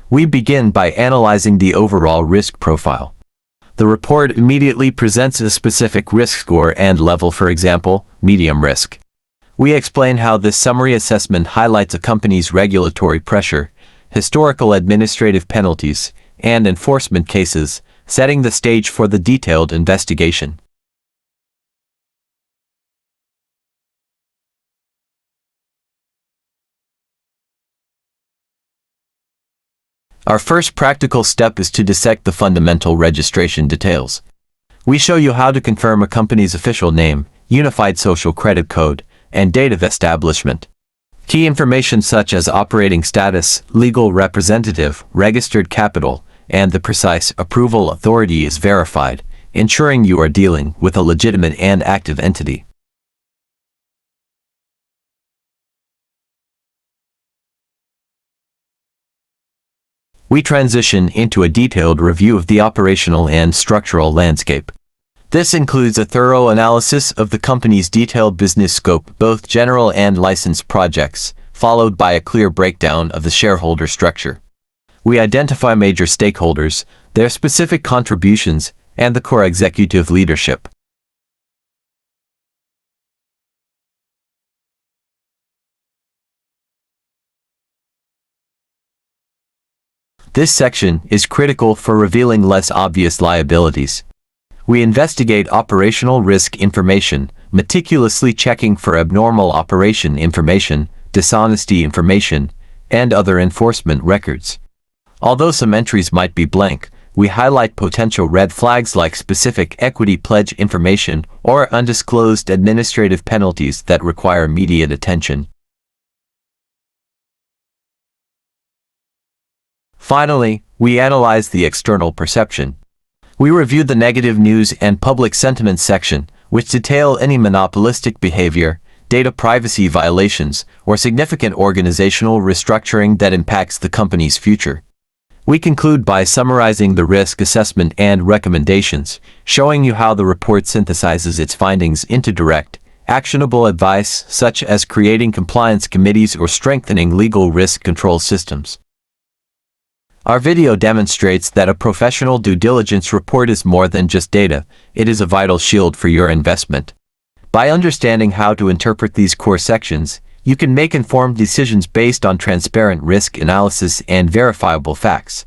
We begin by analyzing the overall risk profile. The report immediately presents a specific risk score and level, for example, medium risk. We explain how this summary assessment highlights a company's regulatory pressure, historical administrative penalties, and enforcement cases, setting the stage for the detailed investigation. Our first practical step is to dissect the fundamental registration details. We show you how to confirm a company's official name, unified social credit code, and date of establishment. Key information such as operating status, legal representative, registered capital, and the precise approval authority is verified, ensuring you are dealing with a legitimate and active entity. We transition into a detailed review of the operational and structural landscape. This includes a thorough analysis of the company's detailed business scope, both general and licensed projects, followed by a clear breakdown of the shareholder structure. We identify major stakeholders, their specific contributions, and the core executive leadership. This section is critical for revealing less obvious liabilities. We investigate operational risk information, meticulously checking for abnormal operation information, dishonesty information, and other enforcement records. Although some entries might be blank, we highlight potential red flags like specific equity pledge information or undisclosed administrative penalties that require immediate attention. Finally, we analyze the external perception. We review the negative news and public sentiment section, which detail any monopolistic behavior, data privacy violations, or significant organizational restructuring that impacts the company's future. We conclude by summarizing the risk assessment and recommendations, showing you how the report synthesizes its findings into direct, actionable advice, such as creating compliance committees or strengthening legal risk control systems. Our video demonstrates that a professional due diligence report is more than just data, it is a vital shield for your investment. By understanding how to interpret these core sections, you can make informed decisions based on transparent risk analysis and verifiable facts.